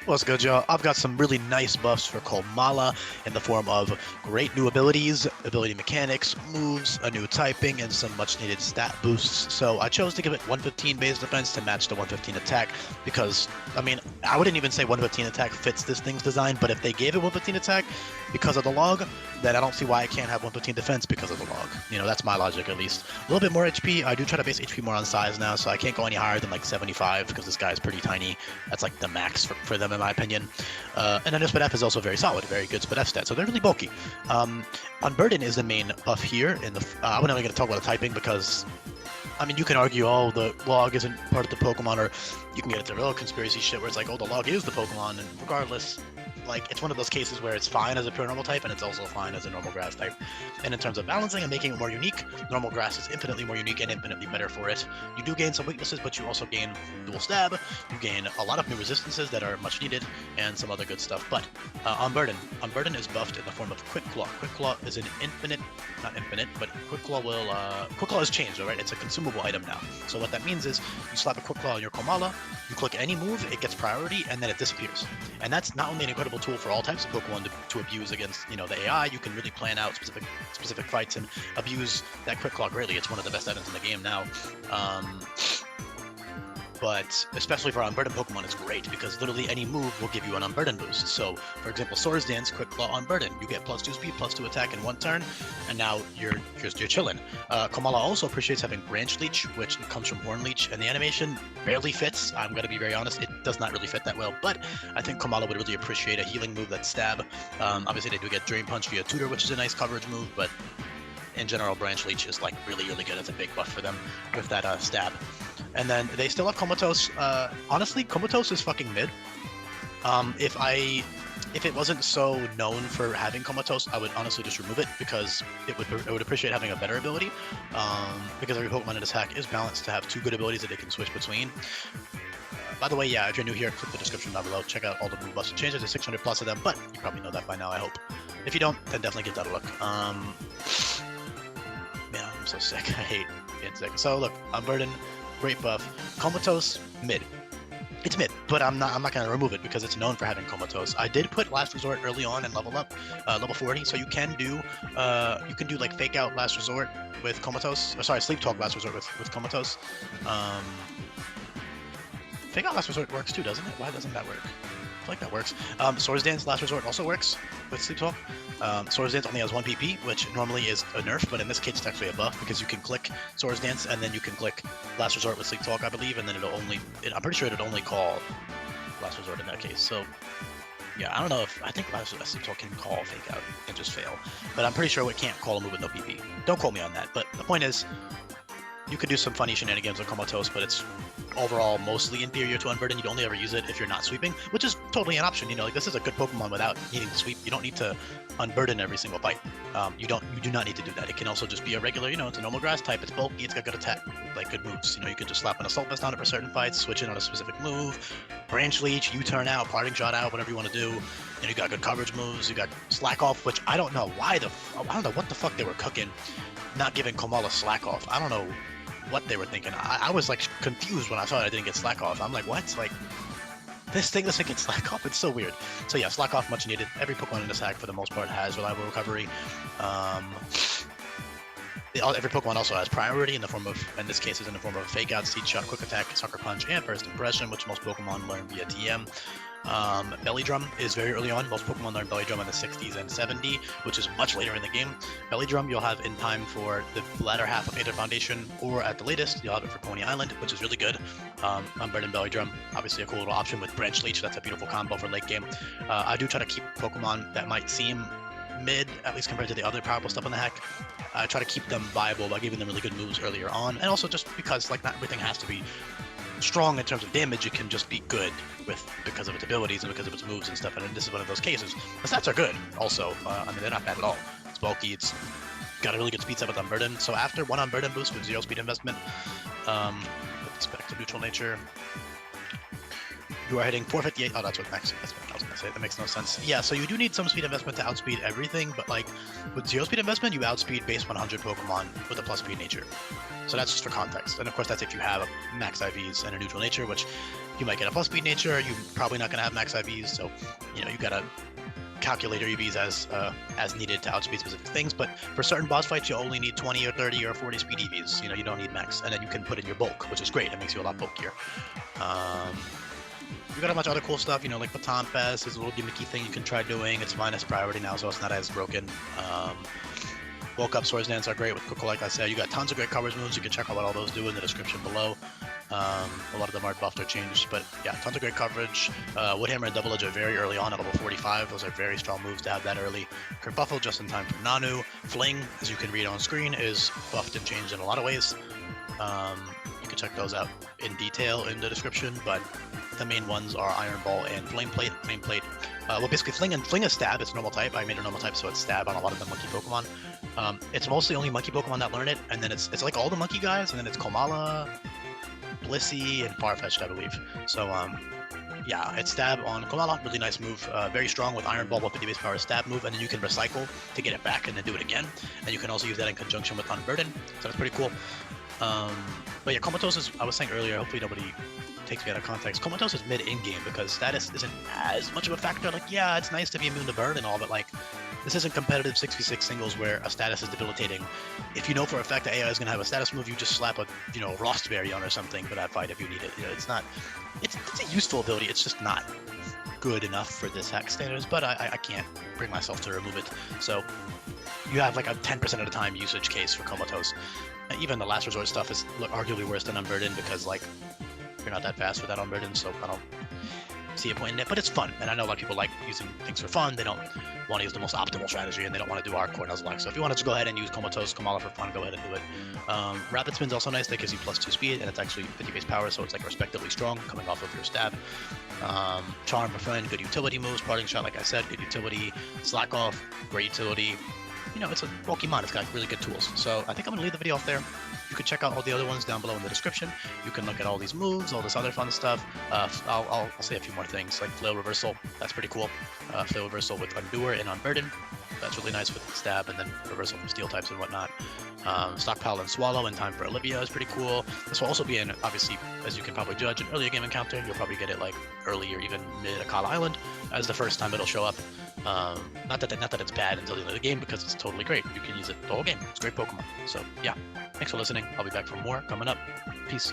What's good, y'all? I've got some really nice buffs for Komala in the form of great new abilities, ability mechanics, moves, a new typing, and some much-needed stat boosts. So I chose to give it 115 base defense to match the 115 attack because, I mean, I wouldn't even say 115 attack fits this thing's design, but if they gave it 115 attack because of the log, then I don't see why I can't have 115 defense because of the log. You know, that's my logic at least. A little bit more HP. I do try to base HP more on size now, so I can't go any higher than like 75 because this guy's pretty tiny. That's like the max for them in my opinion. And then their Spit F is also very solid, very good Spit F stat, so they're really bulky. Unburden is the main buff here. I'm not even going to talk about the typing because, I mean, you can argue, oh, the log isn't part of the Pokemon, or you can get into real conspiracy shit where it's like, oh, the log is the Pokemon, and regardless, like, it's one of those cases where it's fine as a pure normal type, and it's also fine as a normal grass type. And in terms of balancing and making it more unique, normal grass is infinitely more unique and infinitely better for it. You do gain some weaknesses, but you also gain dual stab, you gain a lot of new resistances that are much needed, and some other good stuff. But Unburden is buffed in the form of Quick Claw. Quick Claw is an not infinite, but Quick Claw has changed, alright? It's a consumable item now. So what that means is, you slap a Quick Claw on your Komala, you click any move, it gets priority, and then it disappears. And that's not only an incredible tool for all types of Pokemon to abuse against, you know, the AI. You can really plan out specific fights and abuse that Quick Claw greatly. It's one of the best items in the game now. But especially for Unburden Pokemon, it's great because literally any move will give you an Unburden boost. So, for example, Swords Dance, Quick Claw, Unburden. You get +2 speed, +2 attack in one turn, and now you're chilling. Komala also appreciates having Branch Leech, which comes from Horn Leech, and the animation barely fits. I'm gonna be very honest, it does not really fit that well, but I think Komala would really appreciate a healing move that's Stab. Obviously, they do get Drain Punch via Tutor, which is a nice coverage move, but in general, Branch Leech is like really good. It's a big buff for them with that Stab. And then they still have Comatose. Honestly, Comatose is fucking mid. If it wasn't so known for having Comatose, I would honestly just remove it because it would appreciate having a better ability. Because every Pokemon in this hack is balanced to have two good abilities that they can switch between. By the way, yeah, if you're new here, click the description down below. Check out all the move buffs and changes. There's 600 plus of them, but you probably know that by now, I hope. If you don't, then definitely give that a look. Man, I'm so sick. I hate getting sick. So look, Unburden, great buff. Comatose, mid. It's mid, but I'm not gonna remove it because it's known for having Comatose. I did put Last Resort early on and level up, level 40, so you can do like Fake Out Last Resort with Comatose. Or sorry, Sleep Talk Last Resort with Comatose. Fake Out Last Resort works too, doesn't it? Why doesn't that work? I feel like that works. Swords Dance Last Resort also works with Sleep Talk. Swords Dance only has 1 PP, which normally is a nerf, but in this case it's actually a buff because you can click Swords Dance and then you can click Last Resort with Sleep Talk, I believe, and then I'm pretty sure it'll only call Last Resort in that case. So yeah, I don't know I think Last Sleep Talk can call Fake Out and just fail, but I'm pretty sure it can't call a move with no PP. Don't quote me on that, but the point is, you could do some funny shenanigans with Comatose, but it's overall mostly inferior to Unburden. You'd only ever use it if you're not sweeping, which is totally an option. You know, like this is a good Pokemon without needing to sweep. You don't need to Unburden every single fight. You do not need to do that. It can also just be a regular, you know, it's a normal grass type. It's bulky. It's got good attack, like good moves. You know, you could just slap an Assault Vest on it for certain fights, switch in on a specific move, Branch Leech, U-turn out, Parting Shot out, whatever you want to do. And you got good coverage moves. You got Slack Off, which I don't know I don't know what the fuck they were cooking, not giving Komala Slack Off. I don't know what they were thinking. I was like confused when I saw it. I didn't get Slack Off. I'm like, what? Like, this thing doesn't get Slack Off? It's so weird. So yeah, Slack Off much needed. Every Pokemon in this hack for the most part has reliable recovery. Every Pokemon also has priority in the form of, in this case, is in the form of Fake Out, Seed Shot, Quick Attack, Sucker Punch, and First Impression, which most Pokemon learn via TM. Belly Drum is very early on. Most Pokemon learn Belly Drum in the 60s and 70, which is much later in the game. Belly Drum you'll have in time for the latter half of Painted Foundation, or at the latest, you'll have it for Coney Island, which is really good. Unburden Belly Drum, obviously a cool little option with Branch Leech. That's a beautiful combo for late game. I do try to keep Pokemon that might seem mid, at least compared to the other powerful stuff in the hack. I try to keep them viable by giving them really good moves earlier on, and also just because like not everything has to be strong in terms of damage. It can just be good because of its abilities and because of its moves and stuff, and this is one of those cases. The stats are good also. I mean, they're not bad at all. It's bulky, it's got a really good speed set with Unburden, so after 1 Unburden boost with 0 speed investment, put this back to neutral nature. You are hitting 458. Oh, that's what max. That's what I was gonna say. That makes no sense. Yeah, so you do need some speed investment to outspeed everything, but like with 0 speed investment, you outspeed base 100 Pokemon with a plus speed nature. So that's just for context. And of course, that's if you have max IVs and a neutral nature, which you might get a plus speed nature. You're probably not gonna have max IVs, so you know you gotta calculate your EVs as needed to outspeed specific things. But for certain boss fights, you only need 20 or 30 or 40 speed EVs. You know, you don't need max, and then you can put in your bulk, which is great. It makes you a lot bulkier. You got a bunch of other cool stuff, you know, like Baton Pass is a little gimmicky thing you can try doing. It's minus priority now, so it's not as broken. Woke Up Swords Dance are great with Coco, like I said. You got tons of great coverage moves. You can check out what all those do in the description below. A lot of them are buffed or changed, but yeah, tons of great coverage. Woodhammer and Double Edge are very early on at level 45. Those are very strong moves to have that early. Kerfuffle just in time for Nanu. Fling, as you can read on screen, is buffed and changed in a lot of ways. You can check those out in detail in the description, but the main ones are Iron Ball and Flame Plate. Flame Plate, well, basically Fling is Stab. It's normal type. I made a normal type, so it's Stab on a lot of the monkey Pokemon. It's mostly only monkey Pokemon that learn it, and then it's like all the monkey guys, and then it's Komala, Blissey, and Farfetch'd, I believe. So yeah, it's Stab on Komala, really nice move, very strong with Iron Ball, 150 base power Stab move, and then you can recycle to get it back and then do it again. And you can also use that in conjunction with Unburden, so that's pretty cool. But yeah, Comatose is, I was saying earlier, hopefully nobody takes me out of context. Comatose is mid in-game because status isn't as much of a factor. Like, yeah, it's nice to be immune to burn and all, but like, this isn't competitive 6v6 singles where a status is debilitating. If you know for a fact that AI is going to have a status move, you just slap a, you know, Rostberry on or something for that fight if you need it. You know, it's not, it's a useful ability. It's just not good enough for this hack standards, but I can't bring myself to remove it. So you have like a 10% of the time usage case for Comatose. Even the last resort stuff is arguably worse than Unburden because like you're not that fast with that Unburden, so I don't see a point in it, but it's fun. And I know a lot of people like using things for fun. They don't want to use the most optimal strategy and they don't want to do hardcore Nuzlocke. So if you want to just go ahead and use Comatose, Komala for fun, go ahead and do it. Rapid Spin's also nice. That gives you +2 speed and it's actually 50 base power, so it's like respectively strong coming off of your Stab. Charm, Befriend, good utility moves. Parting Shot, like I said, good utility. Slack Off, great utility. You know, it's a Pokemon. It's got really good tools. So I think I'm going to leave the video off there. You can check out all the other ones down below in the description. You can look at all these moves, all this other fun stuff. I'll say a few more things, like Flail Reversal. That's pretty cool. Flail Reversal with Endure and Unburden. That's really nice with Stab and then Reversal from Steel types and whatnot. Stockpile and Swallow in time for Olivia is pretty cool. This will also be in, obviously, as you can probably judge, an earlier game encounter. You'll probably get it like early or even mid Akala Island as the first time it'll show up. Not that it's bad until the end of the game, because it's totally great. You can use it the whole game. It's a great Pokemon. So yeah, thanks for listening. I'll be back for more coming up. Peace.